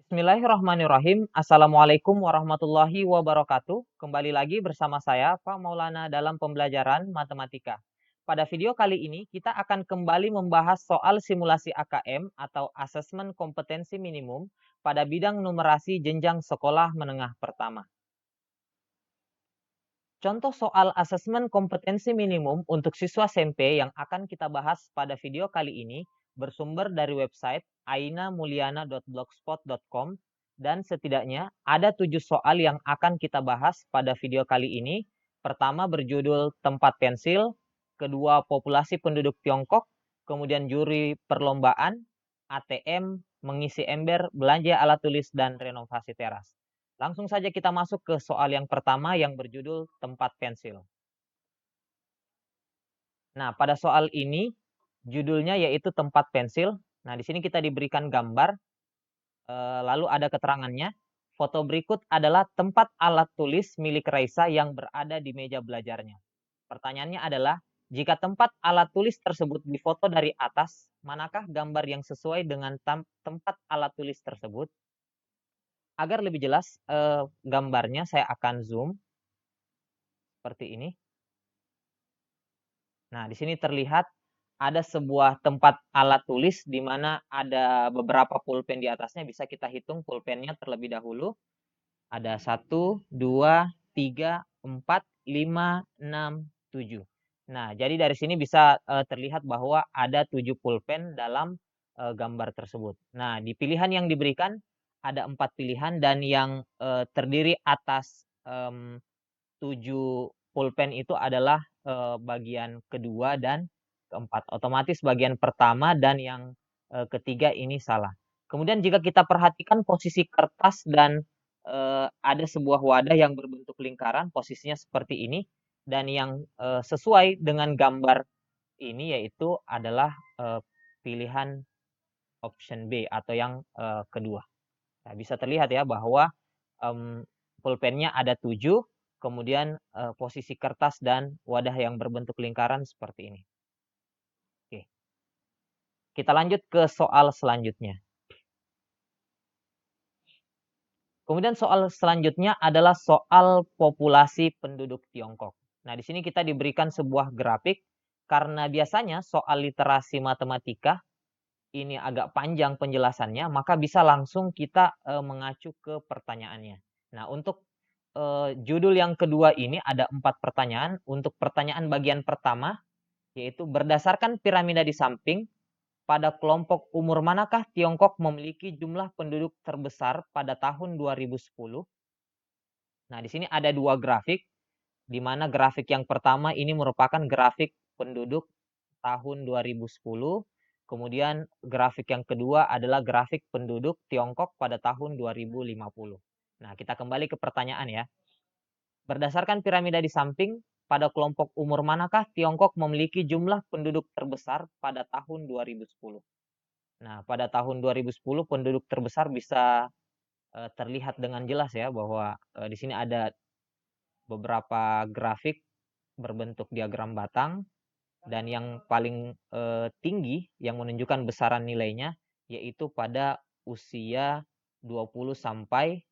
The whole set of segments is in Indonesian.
Bismillahirrahmanirrahim. Assalamualaikum warahmatullahi wabarakatuh. Kembali lagi bersama saya, Pak Maulana, dalam pembelajaran matematika. Pada video kali ini, kita akan kembali membahas soal simulasi AKM atau Asesmen Kompetensi Minimum pada bidang numerasi jenjang sekolah menengah pertama. Contoh soal asesmen kompetensi minimum untuk siswa SMP yang akan kita bahas pada video kali ini bersumber dari website ainamulyana.blogspot.com dan setidaknya ada 7 soal yang akan kita bahas pada video kali ini. Pertama berjudul tempat pensil, kedua populasi penduduk Tiongkok, kemudian juri perlombaan, ATM, mengisi ember, belanja alat tulis, dan renovasi teras. Langsung saja kita masuk ke soal yang pertama yang berjudul tempat pensil. Nah, pada soal ini judulnya yaitu tempat pensil. Nah, di sini kita diberikan gambar, lalu ada keterangannya. Foto berikut adalah tempat alat tulis milik Raisa yang berada di meja belajarnya. Pertanyaannya adalah, jika tempat alat tulis tersebut difoto dari atas, manakah gambar yang sesuai dengan tempat alat tulis tersebut? Agar lebih jelas gambarnya, saya akan zoom seperti ini. Nah, di sini terlihat ada sebuah tempat alat tulis di mana ada beberapa pulpen di atasnya. Bisa kita hitung pulpennya terlebih dahulu. Ada 1, 2, 3, 4, 5, 6, 7. Nah, jadi dari sini bisa terlihat bahwa ada 7 pulpen dalam gambar tersebut. Nah, di pilihan yang diberikan ada 4 pilihan dan yang terdiri atas 7 pulpen itu adalah bagian kedua dan keempat. Otomatis bagian pertama dan yang ketiga ini salah. Kemudian jika kita perhatikan posisi kertas dan ada sebuah wadah yang berbentuk lingkaran, posisinya seperti ini, dan yang sesuai dengan gambar ini yaitu adalah pilihan option B atau yang kedua. Nah, bisa terlihat ya bahwa pulpennya ada 7, kemudian posisi kertas dan wadah yang berbentuk lingkaran seperti ini. Oke. Kita lanjut ke soal selanjutnya. Kemudian soal selanjutnya adalah soal populasi penduduk Tiongkok. Nah, di sini kita diberikan sebuah grafik karena biasanya soal literasi matematika ini agak panjang penjelasannya, maka bisa langsung kita mengacu ke pertanyaannya. Nah, untuk judul yang kedua ini ada 4 pertanyaan. Untuk pertanyaan bagian pertama, yaitu berdasarkan piramida di samping, pada kelompok umur manakah Tiongkok memiliki jumlah penduduk terbesar pada tahun 2010? Nah, di sini ada 2 grafik, di mana grafik yang pertama ini merupakan grafik penduduk tahun 2010, kemudian grafik yang kedua adalah grafik penduduk Tiongkok pada tahun 2050. Nah, kita kembali ke pertanyaan ya. Berdasarkan piramida di samping, pada kelompok umur manakah Tiongkok memiliki jumlah penduduk terbesar pada tahun 2010? Nah, pada tahun 2010 penduduk terbesar bisa terlihat dengan jelas ya bahwa di sini ada beberapa grafik berbentuk diagram batang dan yang paling tinggi yang menunjukkan besaran nilainya yaitu pada usia 20 sampai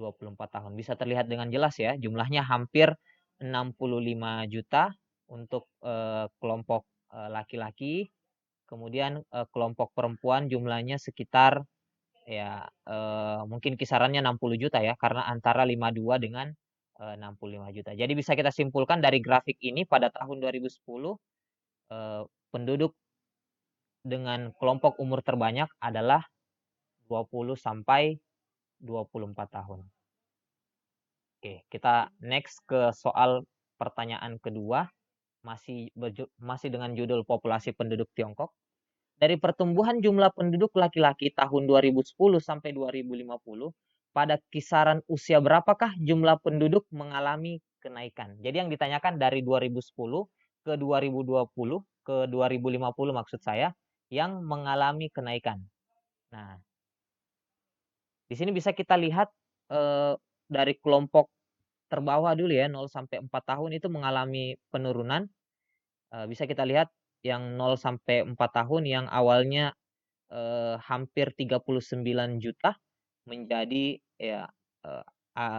24 tahun. Bisa terlihat dengan jelas ya, jumlahnya hampir 65 juta untuk kelompok laki-laki, kemudian kelompok perempuan jumlahnya sekitar ya mungkin kisarannya 60 juta ya, karena antara 52 dengan 65 juta. Jadi bisa kita simpulkan dari grafik ini pada tahun 2010 penduduk dengan kelompok umur terbanyak adalah 20 sampai 24 tahun. Oke, kita next ke soal pertanyaan kedua, masih dengan judul populasi penduduk Tiongkok. Dari pertumbuhan jumlah penduduk laki-laki tahun 2010 sampai 2050, pada kisaran usia berapakah jumlah penduduk mengalami kenaikan? Jadi yang ditanyakan dari 2010 ke 2020 ke 2050 maksud saya, yang mengalami kenaikan. Nah, di sini bisa kita lihat dari kelompok terbawah dulu ya, 0 sampai 4 tahun itu mengalami penurunan. Bisa kita lihat yang 0 sampai 4 tahun yang awalnya hampir 39 juta, menjadi ya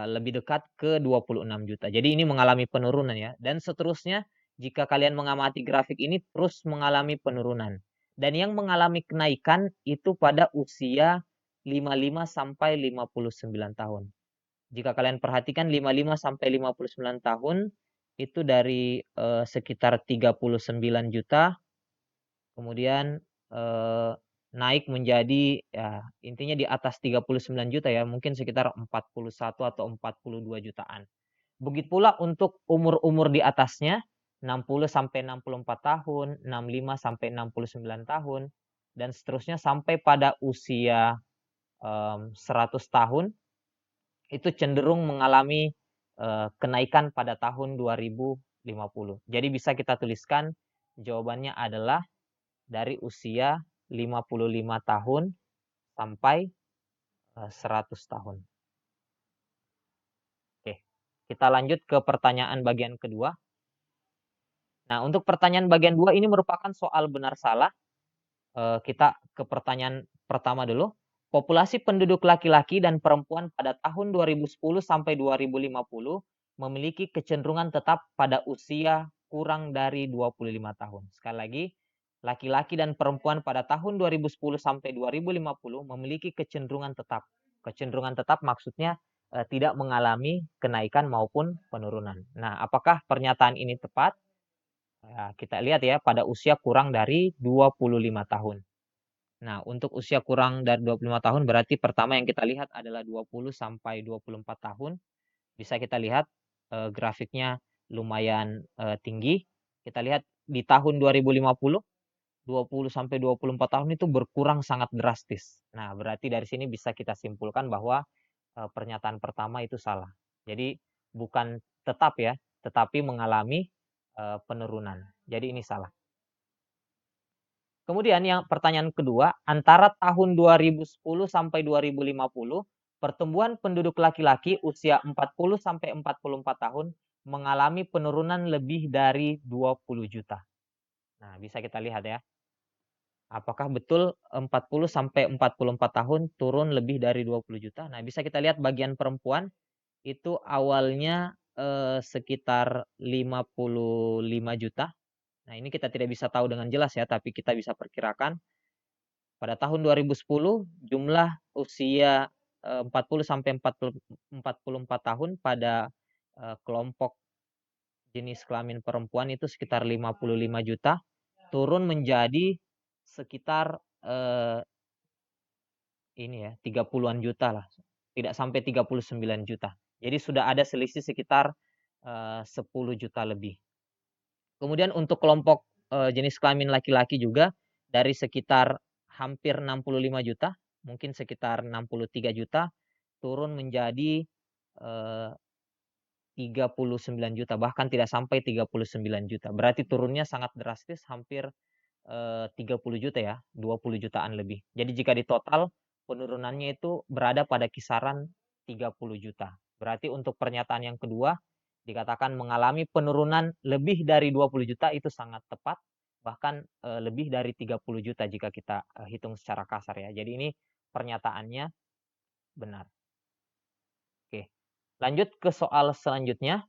lebih dekat ke 26 juta. Jadi ini mengalami penurunan ya. Dan seterusnya jika kalian mengamati grafik ini terus mengalami penurunan. Dan yang mengalami kenaikan itu pada usia 55 sampai 59 tahun. Jika kalian perhatikan 55 sampai 59 tahun itu dari sekitar 39 juta kemudian naik menjadi ya intinya di atas 39 juta ya, mungkin sekitar 41 atau 42 jutaan. Begitu pula untuk umur-umur di atasnya 60 sampai 64 tahun, 65 sampai 69 tahun dan seterusnya sampai pada usia 100 tahun itu cenderung mengalami kenaikan pada tahun 2050. Jadi bisa kita tuliskan jawabannya adalah dari usia 55 tahun sampai 100 tahun. Oke, kita lanjut ke pertanyaan bagian kedua. Nah, untuk pertanyaan bagian 2 ini merupakan soal benar salah. Kita ke pertanyaan pertama dulu. Populasi penduduk laki-laki dan perempuan pada tahun 2010 sampai 2050 memiliki kecenderungan tetap pada usia kurang dari 25 tahun. Sekali lagi, laki-laki dan perempuan pada tahun 2010 sampai 2050 memiliki kecenderungan tetap. Kecenderungan tetap maksudnya tidak mengalami kenaikan maupun penurunan. Nah, apakah pernyataan ini tepat? Ya, kita lihat ya, pada usia kurang dari 25 tahun. Nah, untuk usia kurang dari 25 tahun berarti pertama yang kita lihat adalah 20 sampai 24 tahun. Bisa kita lihat grafiknya lumayan tinggi. Kita lihat di tahun 2050 20 sampai 24 tahun itu berkurang sangat drastis. Nah, berarti dari sini bisa kita simpulkan bahwa pernyataan pertama itu salah. Jadi bukan tetap ya, tetapi mengalami penurunan. Jadi ini salah. Kemudian yang pertanyaan kedua, antara tahun 2010 sampai 2050, pertumbuhan penduduk laki-laki usia 40 sampai 44 tahun mengalami penurunan lebih dari 20 juta. Nah, bisa kita lihat ya. Apakah betul 40 sampai 44 tahun turun lebih dari 20 juta? Nah, bisa kita lihat bagian perempuan itu awalnya sekitar 55 juta. Nah, ini kita tidak bisa tahu dengan jelas ya, tapi kita bisa perkirakan pada tahun 2010 jumlah usia 40 sampai 44 tahun pada kelompok jenis kelamin perempuan itu sekitar 55 juta, turun menjadi sekitar ini ya 30-an juta lah. Tidak sampai 39 juta. Jadi sudah ada selisih sekitar 10 juta lebih. Kemudian untuk kelompok jenis kelamin laki-laki juga dari sekitar hampir 65 juta, mungkin sekitar 63 juta, turun menjadi 39 juta, bahkan tidak sampai 39 juta. Berarti turunnya sangat drastis, hampir 30 juta ya, 20 jutaan lebih. Jadi jika di total penurunannya itu berada pada kisaran 30 juta. Berarti untuk pernyataan yang kedua dikatakan mengalami penurunan lebih dari 20 juta itu sangat tepat, bahkan lebih dari 30 juta jika kita hitung secara kasar ya. Jadi ini pernyataannya benar. Oke. Lanjut ke soal selanjutnya.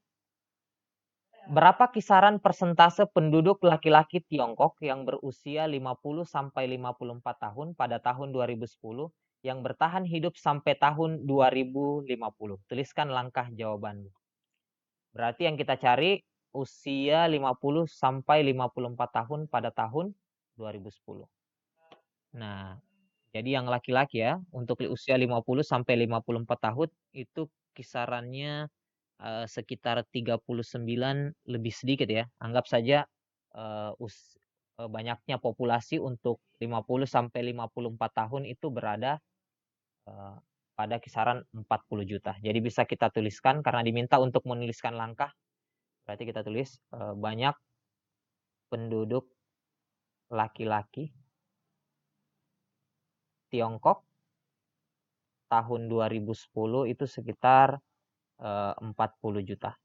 Berapa kisaran persentase penduduk laki-laki Tiongkok yang berusia 50 sampai 54 tahun pada tahun 2010 yang bertahan hidup sampai tahun 2050? Tuliskan langkah jawabanmu. Berarti yang kita cari usia 50 sampai 54 tahun pada tahun 2010. Nah, jadi yang laki-laki ya, untuk usia 50 sampai 54 tahun itu kisarannya sekitar 39 lebih sedikit ya. Anggap saja banyaknya populasi untuk 50 sampai 54 tahun itu berada pada kisaran 40 juta. Jadi bisa kita tuliskan karena diminta untuk menuliskan langkah. Berarti kita tulis banyak penduduk laki-laki Tiongkok tahun 2010 itu sekitar 40 juta.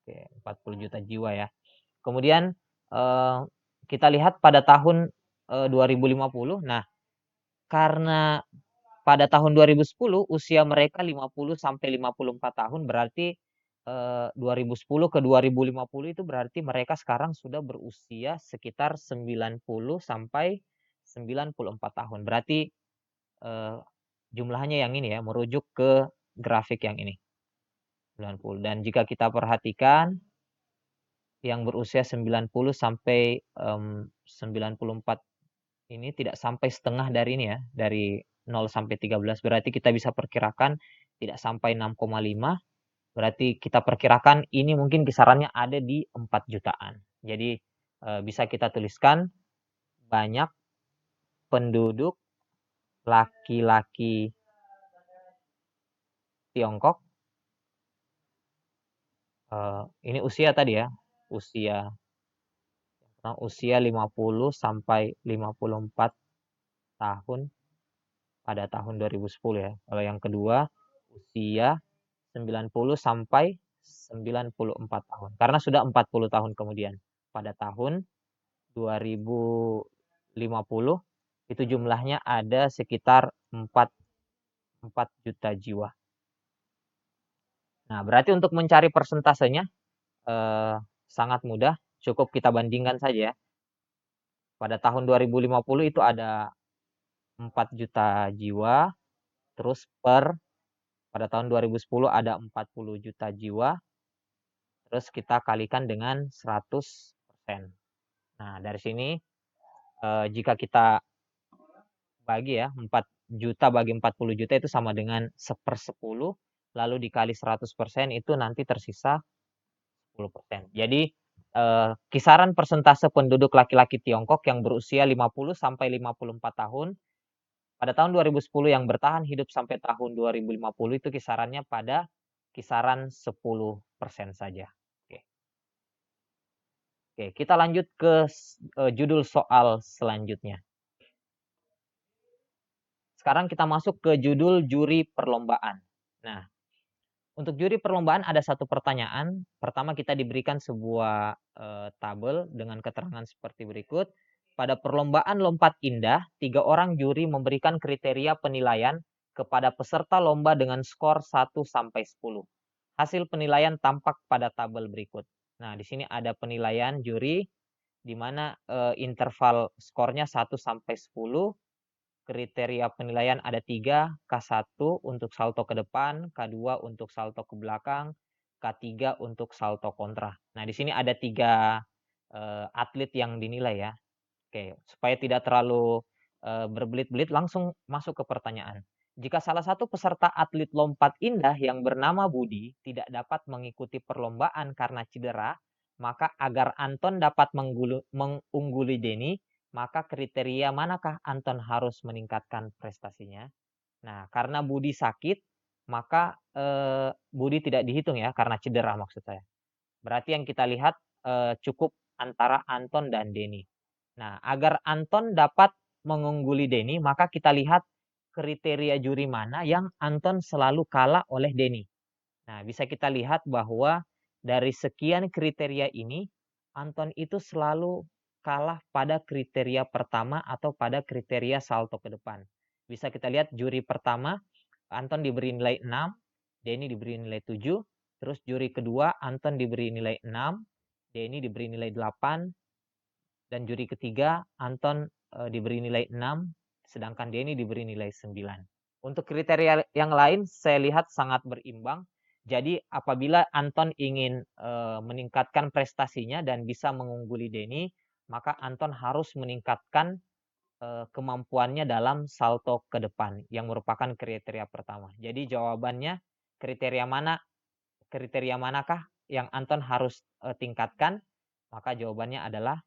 Oke, 40 juta jiwa ya. Kemudian kita lihat pada tahun 2050. Nah, karena pada tahun 2010 usia mereka 50 sampai 54 tahun, berarti 2010 ke 2050 itu berarti mereka sekarang sudah berusia sekitar 90 sampai 94 tahun. Berarti jumlahnya yang ini ya, merujuk ke grafik yang ini. 90. Dan jika kita perhatikan yang berusia 90 sampai 94 ini tidak sampai setengah dari ini ya, dari 0 sampai 13. Berarti kita bisa perkirakan tidak sampai 6,5. Berarti kita perkirakan ini mungkin kisarannya ada di 4 jutaan. Jadi bisa kita tuliskan banyak penduduk laki-laki Tiongkok. Ini usia tadi ya, usia 50 sampai 54 tahun pada tahun 2010 ya. Kalau yang kedua usia 90 sampai 94 tahun. Karena sudah 40 tahun kemudian. Pada tahun 2050 itu jumlahnya ada sekitar 4 juta jiwa. Nah, berarti untuk mencari persentasenya sangat mudah, cukup kita bandingkan saja. Pada tahun 2050 itu ada 4 juta jiwa, terus pada tahun 2010 ada 40 juta jiwa, terus kita kalikan dengan 100%. Nah, dari sini jika kita bagi ya, 4 juta bagi 40 juta itu sama dengan 1/10, lalu dikali 100% itu nanti tersisa 10%. Jadi kisaran persentase penduduk laki-laki Tiongkok yang berusia 50 sampai 54 tahun pada tahun 2010 yang bertahan hidup sampai tahun 2050 itu kisarannya pada kisaran 10% saja. Oke, kita lanjut ke judul soal selanjutnya. Sekarang kita masuk ke judul juri perlombaan. Nah, untuk juri perlombaan ada satu pertanyaan. Pertama kita diberikan sebuah tabel dengan keterangan seperti berikut. Pada perlombaan lompat indah, 3 orang juri memberikan kriteria penilaian kepada peserta lomba dengan skor 1 sampai 10. Hasil penilaian tampak pada tabel berikut. Nah, di sini ada penilaian juri di mana interval skornya 1 sampai 10. Kriteria penilaian ada 3, K1 untuk salto ke depan, K2 untuk salto ke belakang, K3 untuk salto kontra. Nah, di sini ada 3 atlet yang dinilai ya. Oke, supaya tidak terlalu berbelit-belit, langsung masuk ke pertanyaan. Jika salah satu peserta atlet lompat indah yang bernama Budi tidak dapat mengikuti perlombaan karena cedera, maka agar Anton dapat mengungguli Denny, maka kriteria manakah Anton harus meningkatkan prestasinya? Nah, karena Budi sakit, maka Budi tidak dihitung ya, karena cedera maksud saya. Berarti yang kita lihat cukup antara Anton dan Denny. Nah, agar Anton dapat mengungguli Denny, maka kita lihat kriteria juri mana yang Anton selalu kalah oleh Denny. Nah, bisa kita lihat bahwa dari sekian kriteria ini, Anton itu selalu kalah pada kriteria pertama atau pada kriteria salto ke depan. Bisa kita lihat juri pertama, Anton diberi nilai 6, Denny diberi nilai 7, terus juri kedua, Anton diberi nilai 6, Denny diberi nilai 8, dan juri ketiga, Anton diberi nilai 6, sedangkan Denny diberi nilai 9. Untuk kriteria yang lain, saya lihat sangat berimbang. Jadi apabila Anton ingin meningkatkan prestasinya dan bisa mengungguli Denny, maka Anton harus meningkatkan kemampuannya dalam salto ke depan yang merupakan kriteria pertama. Jadi jawabannya kriteria manakah yang Anton harus tingkatkan? Maka jawabannya adalah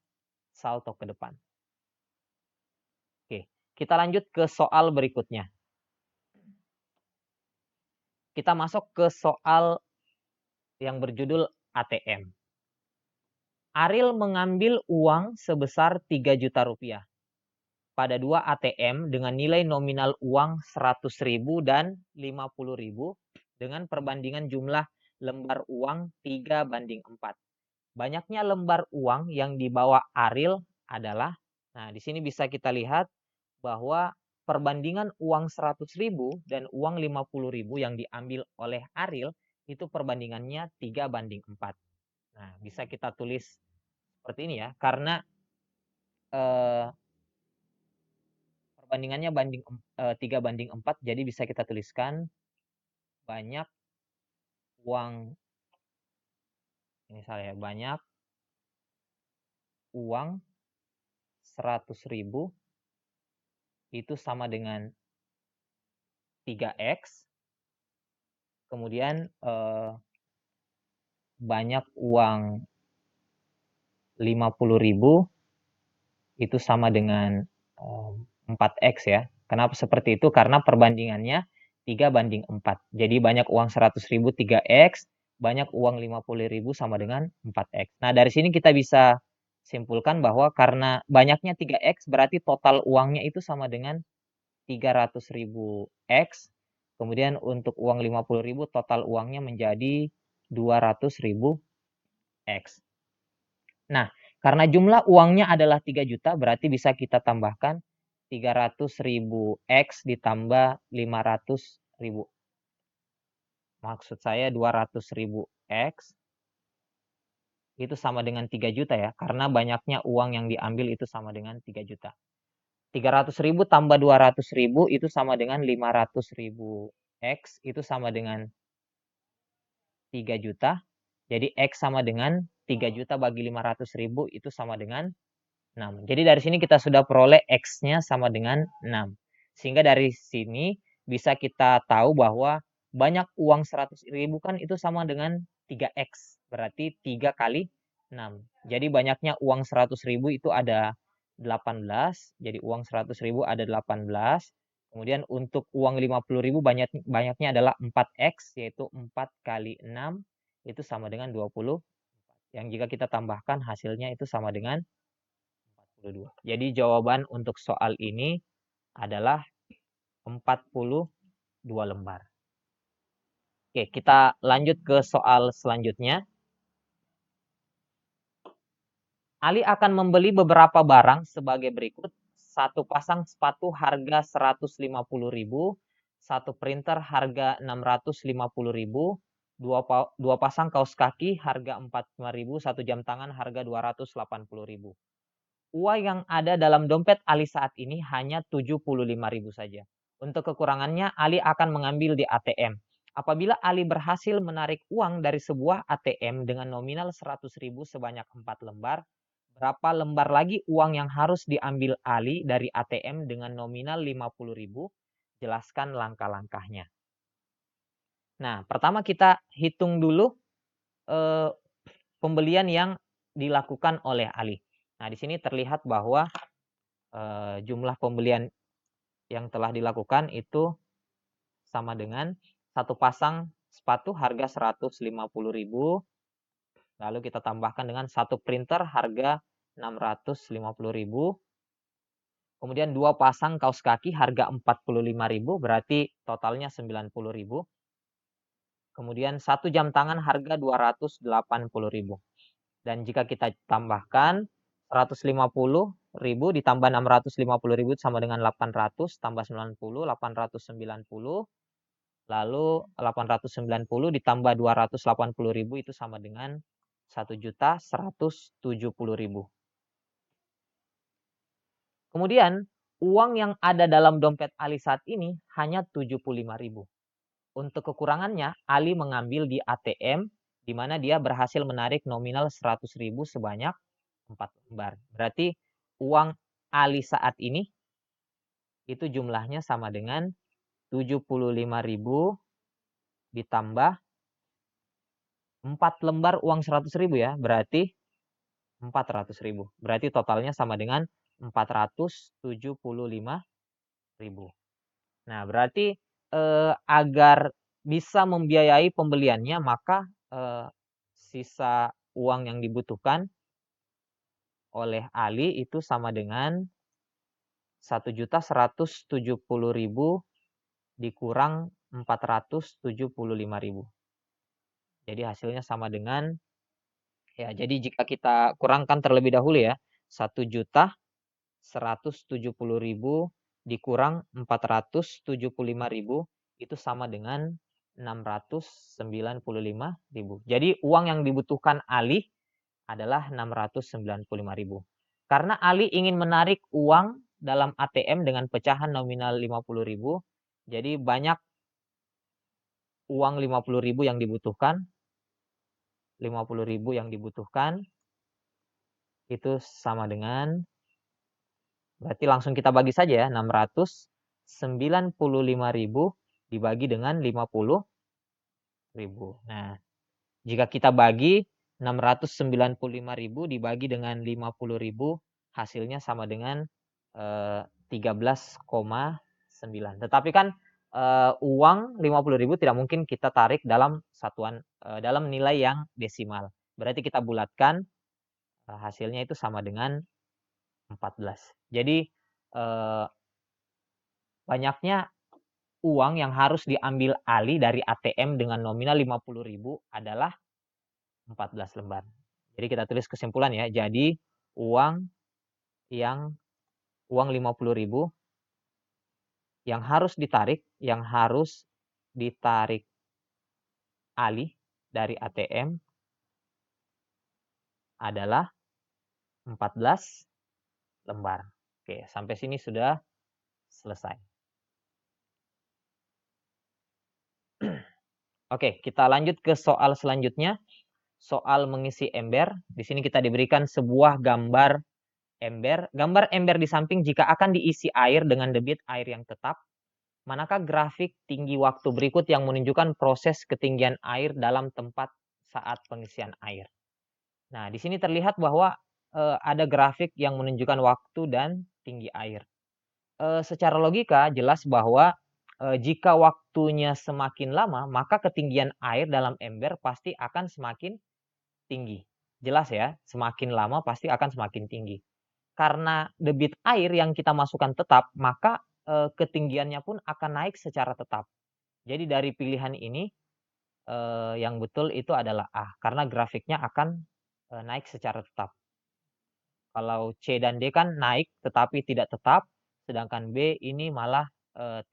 salto ke depan. Oke, kita lanjut ke soal berikutnya. Kita masuk ke soal yang berjudul ATM. Ariel mengambil uang sebesar 3 juta rupiah pada 2 ATM dengan nilai nominal uang 100.000 dan 50.000 dengan perbandingan jumlah lembar uang 3:4. Banyaknya lembar uang yang dibawa Ariel adalah, nah di sini bisa kita lihat bahwa perbandingan uang 100.000 dan uang 50.000 yang diambil oleh Ariel itu perbandingannya 3:4. Nah, bisa kita tulis seperti ini ya, karena perbandingannya 3:4, jadi bisa kita tuliskan banyak uang, misalnya banyak uang 100.000 itu sama dengan 3X, kemudian banyak uang 50.000 itu sama dengan 4X ya. Kenapa seperti itu? Karena perbandingannya 3:4. Jadi banyak uang 100.000 3X, banyak uang 50.000 sama dengan 4X. Nah, dari sini kita bisa simpulkan bahwa karena banyaknya 3X berarti total uangnya itu sama dengan 300.000 X. Kemudian untuk uang 50.000 total uangnya menjadi 200.000 X. Nah, karena jumlah uangnya adalah 3 juta, berarti bisa kita tambahkan 300.000 X ditambah 500.000. Maksud saya 200.000 X itu sama dengan 3 juta ya, karena banyaknya uang yang diambil itu sama dengan 3 juta. 300.000 tambah 200.000 itu sama dengan 500.000 X itu sama dengan 3 juta. Jadi X sama dengan 3 juta bagi 500.000 itu sama dengan 6. Jadi dari sini kita sudah peroleh X-nya sama dengan 6. Sehingga dari sini bisa kita tahu bahwa banyak uang 100.000 kan itu sama dengan 3X. Berarti 3 kali 6. Jadi banyaknya uang 100.000 itu ada 18. Jadi uang 100.000 ada 18. Kemudian untuk uang 50.000 banyaknya adalah 4X, yaitu 4 kali 6 itu sama dengan 20. Yang jika kita tambahkan hasilnya itu sama dengan 42. Jadi jawaban untuk soal ini adalah 42 lembar. Oke, kita lanjut ke soal selanjutnya. Ali akan membeli beberapa barang sebagai berikut. Satu pasang sepatu harga 150.000, satu printer harga 650.000, dua pasang kaos kaki harga 45.000, satu jam tangan harga 280.000. Uang yang ada dalam dompet Ali saat ini hanya 75.000 saja. Untuk kekurangannya, Ali akan mengambil di ATM. Apabila Ali berhasil menarik uang dari sebuah ATM dengan nominal 100.000 sebanyak 4 lembar, berapa lembar lagi uang yang harus diambil Ali dari ATM dengan nominal 50.000? Jelaskan langkah-langkahnya. Nah, pertama kita hitung dulu pembelian yang dilakukan oleh Ali. Nah, di sini terlihat bahwa jumlah pembelian yang telah dilakukan itu sama dengan satu pasang sepatu harga 150.000, lalu kita tambahkan dengan satu printer harga 650.000, kemudian dua pasang kaos kaki harga 45.000, berarti totalnya 90.000. Kemudian satu jam tangan harga 280.000. Dan jika kita tambahkan 150.000 ditambah 650.000 sama dengan 800 tambah 90, 890. Lalu 890 ditambah 280.000 itu sama dengan 1.170.000. Kemudian uang yang ada dalam dompet Ali saat ini hanya 75.000. Untuk kekurangannya, Ali mengambil di ATM di mana dia berhasil menarik nominal 100.000 sebanyak 4 lembar. Berarti uang Ali saat ini itu jumlahnya sama dengan 75.000 ditambah 4 lembar uang 100.000 ya, berarti 400.000. Berarti totalnya sama dengan 475.000. Nah, berarti agar bisa membiayai pembeliannya, maka sisa uang yang dibutuhkan oleh Ali itu sama dengan 1.170.000 dikurang 475.000. Jadi hasilnya sama dengan, ya, jadi jika kita kurangkan terlebih dahulu ya, 1.170.000 dikurang 475.000 itu sama dengan 695.000. Jadi uang yang dibutuhkan Ali adalah 695.000. Karena Ali ingin menarik uang dalam ATM dengan pecahan nominal 50.000, jadi banyak uang 50.000 yang dibutuhkan. 50.000 yang dibutuhkan itu sama dengan, berarti langsung kita bagi saja ya, 695.000 dibagi dengan 50.000. Nah, jika kita bagi 695.000 dibagi dengan 50.000, hasilnya sama dengan 13,9. Tetapi kan uang 50.000 tidak mungkin kita tarik dalam satuan dalam nilai yang desimal. Berarti kita bulatkan, hasilnya itu sama dengan 14. Jadi banyaknya uang yang harus diambil Ali dari ATM dengan nominal 50.000 adalah 14 lembar. Jadi kita tulis kesimpulan ya. Jadi uang 50.000 yang harus ditarik Ali dari ATM adalah 14 lembar. Oke, sampai sini sudah selesai. Oke, kita lanjut ke soal selanjutnya. Soal mengisi ember. Di sini kita diberikan sebuah gambar ember. Gambar ember di samping jika akan diisi air dengan debit air yang tetap. Manakah grafik tinggi waktu berikut yang menunjukkan proses ketinggian air dalam tempat saat pengisian air? Nah, di sini terlihat bahwa ada grafik yang menunjukkan waktu dan tinggi air. Secara logika jelas bahwa jika waktunya semakin lama, maka ketinggian air dalam ember pasti akan semakin tinggi. Jelas ya, semakin lama pasti akan semakin tinggi. Karena debit air yang kita masukkan tetap, maka ketinggiannya pun akan naik secara tetap. Jadi dari pilihan ini yang betul itu adalah A, karena grafiknya akan naik secara tetap. Kalau C dan D kan naik tetapi tidak tetap, sedangkan B ini malah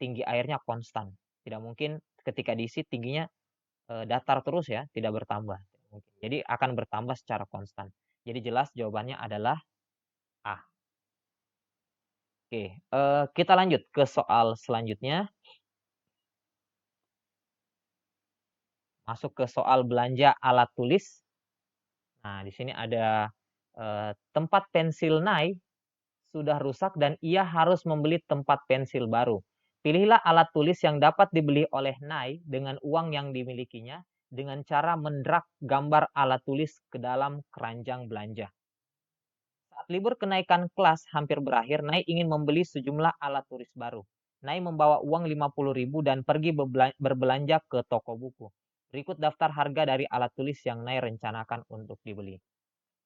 tinggi airnya konstan. Tidak mungkin ketika diisi tingginya datar terus ya, tidak bertambah. Jadi akan bertambah secara konstan. Jadi jelas jawabannya adalah A. Oke, kita lanjut ke soal selanjutnya. Masuk ke soal belanja alat tulis. Nah, di sini ada tempat pensil Nai sudah rusak dan ia harus membeli tempat pensil baru. Pilihlah alat tulis yang dapat dibeli oleh Nai dengan uang yang dimilikinya dengan cara mendrak gambar alat tulis ke dalam keranjang belanja. Saat libur kenaikan kelas hampir berakhir, Nai ingin membeli sejumlah alat tulis baru. Nai membawa uang 50.000 dan pergi berbelanja ke toko buku. Berikut daftar harga dari alat tulis yang Nai rencanakan untuk dibeli.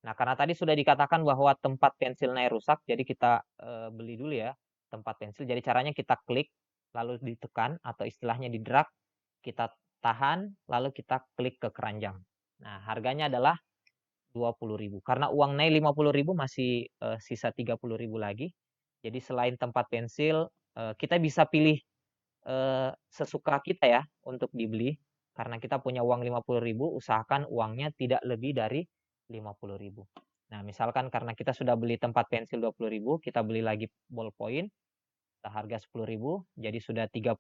Nah, karena tadi sudah dikatakan bahwa tempat pensil Nai rusak, jadi kita beli dulu ya tempat pensil. Jadi caranya kita klik, lalu ditekan atau istilahnya di drag, kita tahan, lalu kita klik ke keranjang. Nah, harganya adalah 20.000. Karena uang Nai 50.000 masih sisa 30.000 lagi. Jadi selain tempat pensil, kita bisa pilih sesuka kita ya untuk dibeli. Karena kita punya uang 50.000, usahakan uangnya tidak lebih dari 50.000. Nah, misalkan karena kita sudah beli tempat pensil 20.000, kita beli lagi ballpoint seharga 10.000, jadi sudah 30.000.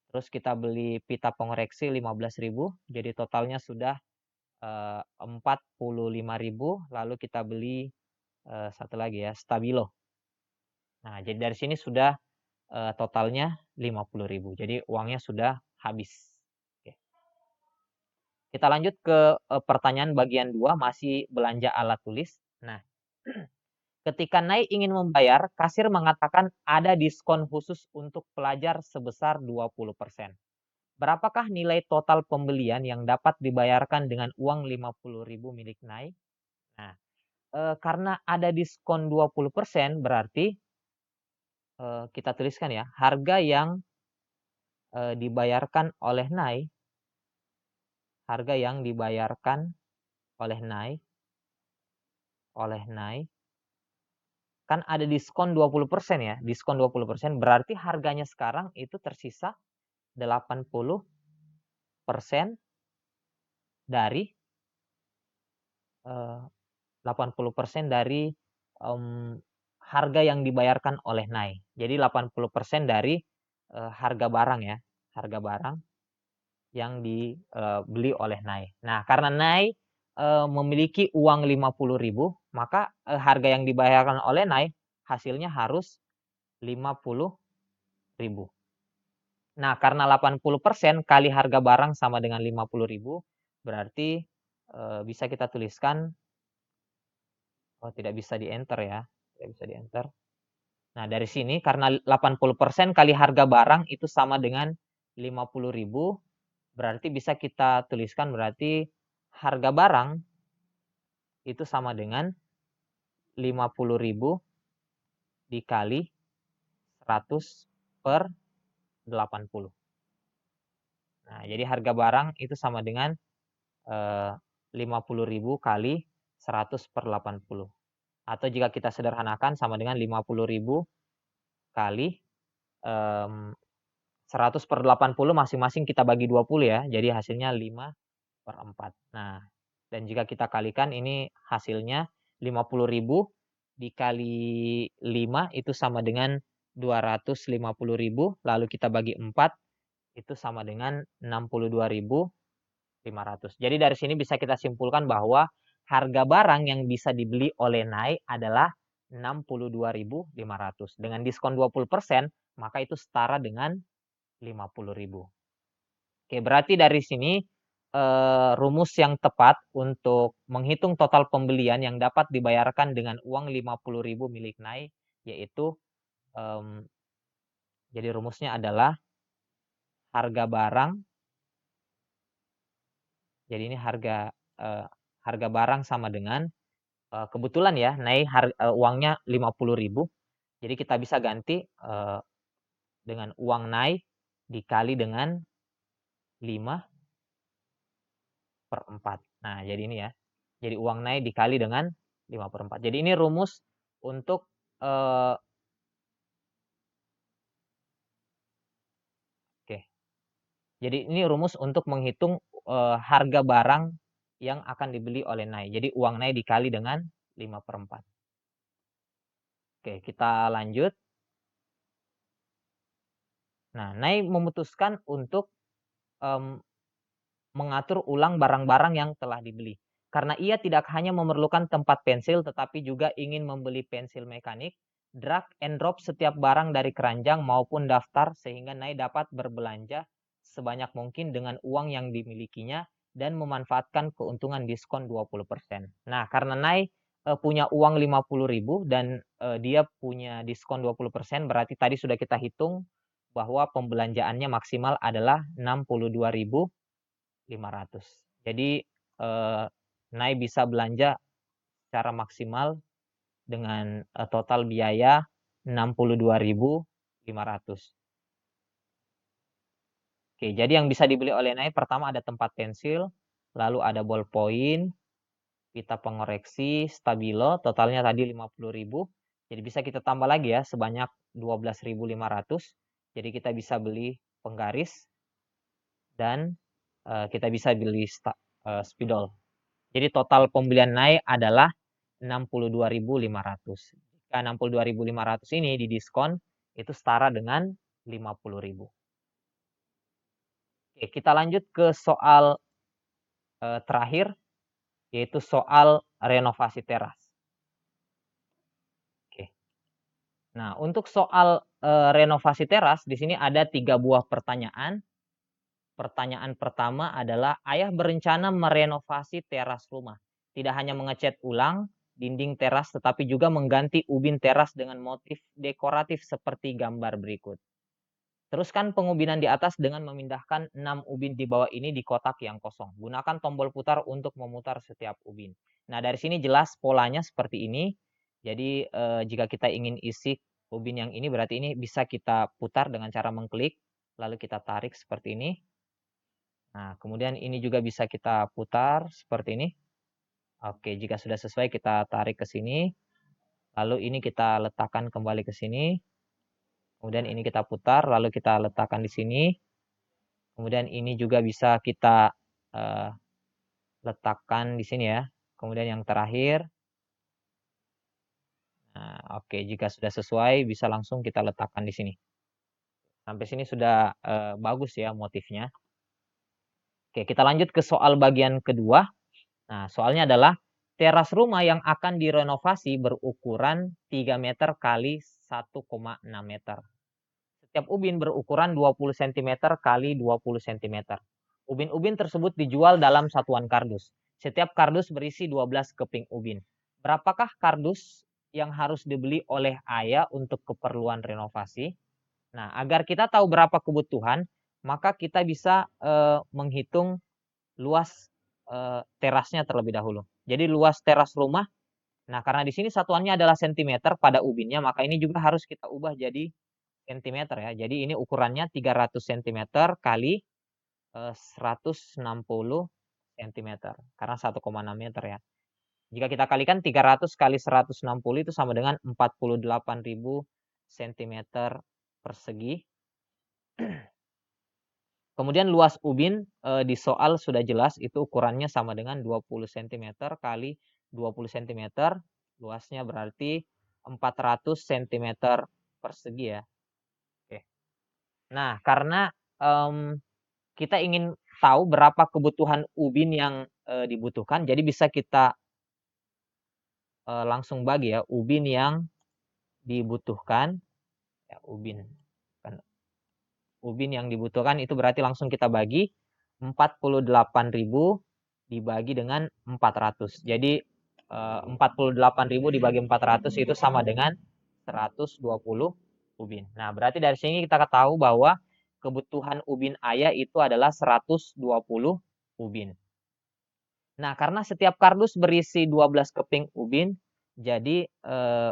Terus kita beli pita pengoreksi 15.000, jadi totalnya sudah 45.000. Lalu kita beli satu lagi ya, stabilo. Nah, jadi dari sini sudah totalnya 50.000. Jadi uangnya sudah habis. Oke. Kita lanjut ke pertanyaan bagian 2, masih belanja alat tulis. Nah, ketika Nai ingin membayar, kasir mengatakan ada diskon khusus untuk pelajar sebesar 20%. Berapakah nilai total pembelian yang dapat dibayarkan dengan uang 50.000 milik Nai? Nah, karena ada diskon 20% berarti kita tuliskan ya, harga yang dibayarkan oleh Nai, harga yang dibayarkan oleh Nai kan ada diskon 20% ya. Diskon 20% berarti harganya sekarang itu tersisa 80% dari 80% dari harga yang dibayarkan oleh NAI. Jadi 80% dari harga barang ya, harga barang yang dibeli oleh NAI. Nah, karena NAI memiliki uang 50.000, maka harga yang dibayarkan oleh NAI hasilnya harus 50.000. Nah, karena 80% kali harga barang sama dengan 50.000, berarti bisa kita tuliskan, oh tidak bisa di-enter ya, tidak bisa di-enter. Nah, dari sini karena 80% kali harga barang itu sama dengan 50.000, berarti bisa kita tuliskan berarti harga barang itu sama dengan 50.000 dikali 100 per 80. Nah, jadi harga barang itu sama dengan 50.000 kali 100 per 80. Atau jika kita sederhanakan sama dengan 50.000 kali 100 per 80 masing-masing kita bagi 20 ya. Jadi hasilnya 5/4. Nah, dan jika kita kalikan ini hasilnya 50.000 dikali 5 itu sama dengan 250.000, lalu kita bagi 4 itu sama dengan 62.500. Jadi dari sini bisa kita simpulkan bahwa harga barang yang bisa dibeli oleh NAI adalah 62.500. Dengan diskon 20%, maka itu setara dengan 50.000. Oke, berarti dari sini rumus yang tepat untuk menghitung total pembelian yang dapat dibayarkan dengan uang 50.000 milik NAI yaitu jadi rumusnya adalah harga barang. Jadi ini harga barang sama dengan kebetulan ya NAI uangnya 50.000. Jadi kita bisa ganti dengan uang NAI dikali dengan 5/4. Nah, jadi ini ya. Jadi uang NAI dikali dengan 5/4. Jadi ini rumus untuk oke. Jadi ini rumus untuk menghitung harga barang yang akan dibeli oleh NAI. Jadi uang NAI dikali dengan 5/4. Oke, kita lanjut. Nah, NAI memutuskan untuk mengatur ulang barang-barang yang telah dibeli. Karena ia tidak hanya memerlukan tempat pensil, tetapi juga ingin membeli pensil mekanik, drag and drop setiap barang dari keranjang maupun daftar, sehingga NAI dapat berbelanja sebanyak mungkin dengan uang yang dimilikinya dan memanfaatkan keuntungan diskon 20%. Nah, karena NAI punya uang 50.000 dan dia punya diskon 20%, berarti tadi sudah kita hitung bahwa pembelanjaannya maksimal adalah 62.500. Jadi NAI bisa belanja secara maksimal dengan total biaya 62.500. Oke, jadi yang bisa dibeli oleh NAI pertama ada tempat pensil, lalu ada ballpoint, pita pengoreksi, stabilo, totalnya tadi 50.000. Jadi bisa kita tambah lagi ya sebanyak 12.500. Jadi kita bisa beli penggaris dan kita bisa beli spidol. Jadi total pembelian NAI adalah 62.500. Jika 62.500 ini didiskon itu setara dengan 50.000. Oke, kita lanjut ke soal terakhir yaitu soal renovasi teras. Oke. Nah, untuk soal renovasi teras di sini ada 3 buah pertanyaan. Pertanyaan pertama adalah ayah berencana merenovasi teras rumah. Tidak hanya mengecat ulang dinding teras tetapi juga mengganti ubin teras dengan motif dekoratif seperti gambar berikut. Teruskan pengubinan di atas dengan memindahkan 6 ubin di bawah ini di kotak yang kosong. Gunakan tombol putar untuk memutar setiap ubin. Nah, dari sini jelas polanya seperti ini. Jadi jika kita ingin isi ubin yang ini berarti ini bisa kita putar dengan cara mengklik lalu kita tarik seperti ini. Nah, kemudian ini juga bisa kita putar seperti ini. Oke, jika sudah sesuai kita tarik ke sini. Lalu ini kita letakkan kembali ke sini. Kemudian ini kita putar, lalu kita letakkan di sini. Kemudian ini juga bisa kita letakkan di sini ya. Kemudian yang terakhir, nah, oke, jika sudah sesuai bisa langsung kita letakkan di sini. Sampai sini sudah bagus ya motifnya. Oke, kita lanjut ke soal bagian kedua. Nah, soalnya adalah teras rumah yang akan direnovasi berukuran 3 meter kali 1,6 meter. Setiap ubin berukuran 20 cm kali 20 cm. Ubin-ubin tersebut dijual dalam satuan kardus. Setiap kardus berisi 12 keping ubin. Berapakah kardus yang harus dibeli oleh ayah untuk keperluan renovasi? Nah, agar kita tahu berapa kebutuhan, maka kita bisa menghitung luas terasnya terlebih dahulu. Jadi luas teras rumah, nah karena di sini satuannya adalah sentimeter pada ubinnya, maka ini juga harus kita ubah jadi sentimeter ya. Jadi ini ukurannya 300 cm kali 160 cm karena 1,6 meter ya. Jika kita kalikan 300 kali 160 itu sama dengan 48.000 cm persegi. Kemudian luas ubin di soal sudah jelas itu ukurannya sama dengan 20 cm kali 20 cm. Luasnya berarti 400 cm persegi ya. Oke. Nah, karena kita ingin tahu berapa kebutuhan ubin yang dibutuhkan, jadi bisa kita langsung bagi ya ubin yang dibutuhkan ya ubin yang dibutuhkan itu berarti langsung kita bagi 48.000 dibagi dengan 400. Jadi 48.000 dibagi 400 itu sama dengan 120 ubin. Nah, berarti dari sini kita tahu bahwa kebutuhan ubin ayah itu adalah 120 ubin. Nah, karena setiap kardus berisi 12 keping ubin, jadi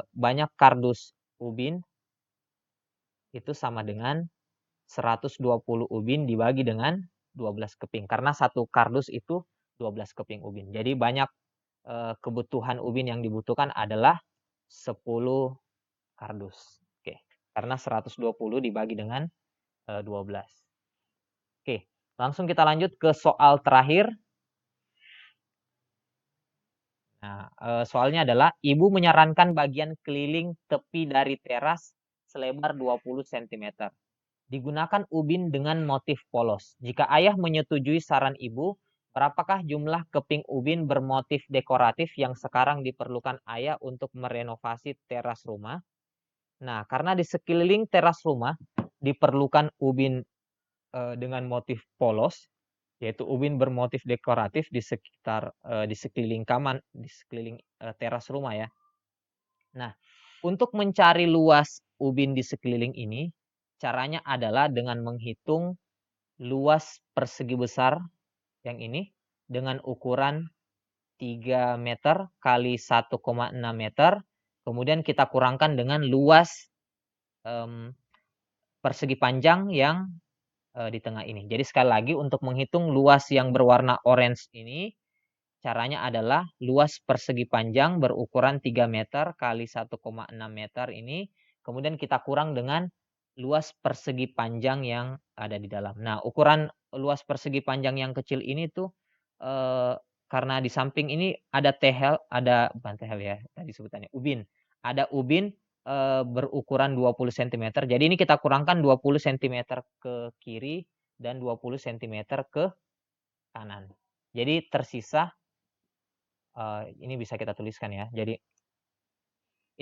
banyak kardus ubin itu sama dengan 120 ubin dibagi dengan 12 keping. Karena satu kardus itu 12 keping ubin. Jadi banyak kebutuhan ubin yang dibutuhkan adalah 10 kardus. Oke, karena 120 dibagi dengan 12. Oke, langsung kita lanjut ke soal terakhir. Nah, soalnya adalah ibu menyarankan bagian keliling tepi dari teras selebar 20 cm. Digunakan ubin dengan motif polos. Jika ayah menyetujui saran ibu, berapakah jumlah keping ubin bermotif dekoratif yang sekarang diperlukan ayah untuk merenovasi teras rumah? Nah, karena di sekeliling teras rumah diperlukan ubin dengan motif polos, yaitu ubin bermotif dekoratif di sekitar di sekeliling kamar, di sekeliling teras rumah ya. Nah, untuk mencari luas ubin di sekeliling ini, caranya adalah dengan menghitung luas persegi besar yang ini dengan ukuran 3 meter kali 1,6 meter. Kemudian kita kurangkan dengan luas persegi panjang yang di tengah ini. Jadi sekali lagi untuk menghitung luas yang berwarna orange ini, caranya adalah luas persegi panjang berukuran 3 meter kali 1,6 meter ini, kemudian kita kurang dengan luas persegi panjang yang ada di dalam. Nah, ukuran luas persegi panjang yang kecil ini tuh karena di samping ini ada tehel, bukan tehel ya, tadi sebutannya ubin. Ada ubin berukuran 20 cm. Jadi ini kita kurangkan 20 cm ke kiri dan 20 cm ke kanan. Jadi tersisa ini bisa kita tuliskan ya. Jadi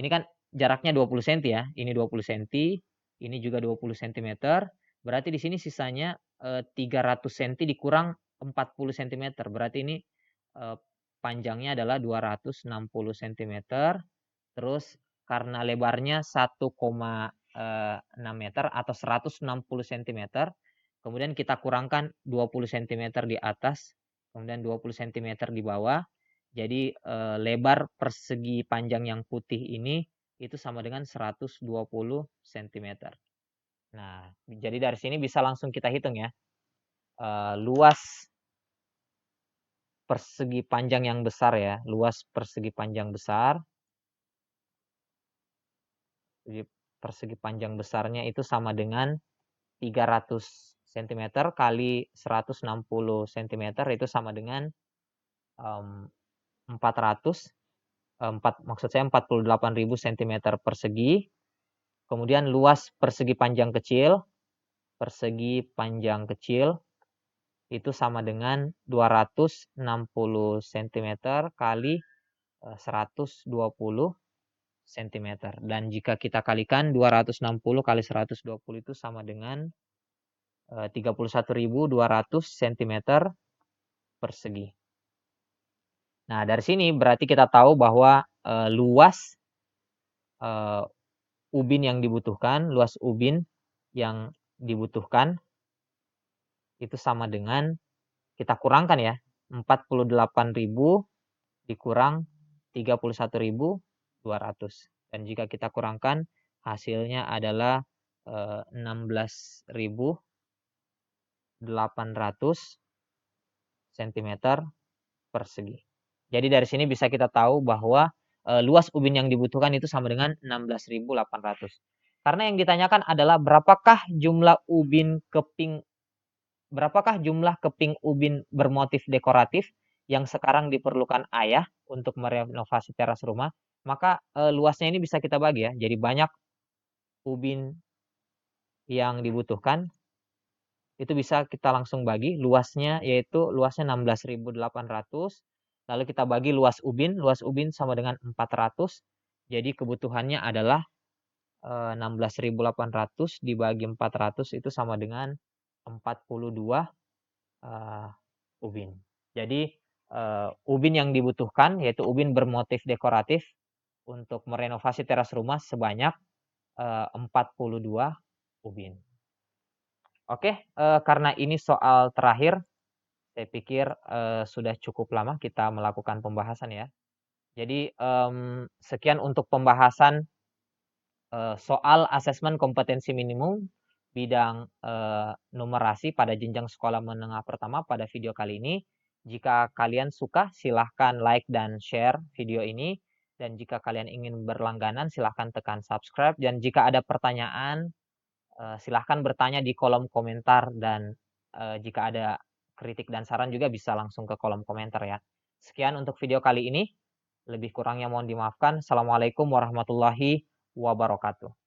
ini kan jaraknya 20 cm ya. Ini 20 cm, ini juga 20 cm. Berarti di sini sisanya 300 cm dikurang 40 cm. Berarti ini panjangnya adalah 260 cm. Terus karena lebarnya 1,6 meter atau 160 cm, kemudian kita kurangkan 20 cm di atas, kemudian 20 cm di bawah. Jadi lebar persegi panjang yang putih ini itu sama dengan 120 cm. Nah, jadi dari sini bisa langsung kita hitung ya. Luas persegi panjang yang besar ya, luas persegi panjang besar persegi panjang besarnya itu sama dengan 300 cm kali 160 cm itu sama dengan 400 maksud saya 48.000 cm persegi. Kemudian luas persegi panjang kecil itu sama dengan 260 cm kali 120 cm. Dan jika kita kalikan 260 kali 120 itu sama dengan 31.200 cm persegi. Nah, dari sini berarti kita tahu bahwa luas ubin yang dibutuhkan itu sama dengan, kita kurangkan ya, 48.000 dikurang 31.200. Dan jika kita kurangkan, hasilnya adalah 16.800 cm persegi. Jadi dari sini bisa kita tahu bahwa luas ubin yang dibutuhkan itu sama dengan 16.800. Karena yang ditanyakan adalah berapakah jumlah keping ubin bermotif dekoratif yang sekarang diperlukan ayah untuk merenovasi teras rumah, maka luasnya ini bisa kita bagi ya. Jadi banyak ubin yang dibutuhkan itu bisa kita langsung bagi, luasnya 16.800, lalu kita bagi luas ubin sama dengan 400, jadi kebutuhannya adalah 16.800 dibagi 400 itu sama dengan 42 ubin. Jadi ubin yang dibutuhkan yaitu ubin bermotif dekoratif untuk merenovasi teras rumah sebanyak 42 ubin. Oke, karena ini soal terakhir, saya pikir sudah cukup lama kita melakukan pembahasan ya. Jadi sekian untuk pembahasan soal asesmen kompetensi minimum bidang numerasi pada jenjang sekolah menengah pertama pada video kali ini. Jika kalian suka, silahkan like dan share video ini. Dan jika kalian ingin berlangganan, silahkan tekan subscribe. Dan jika ada pertanyaan, silahkan bertanya di kolom komentar. Dan jika ada kritik dan saran juga bisa langsung ke kolom komentar ya. Sekian untuk video kali ini. Lebih kurangnya mohon dimaafkan. Assalamualaikum warahmatullahi wabarakatuh.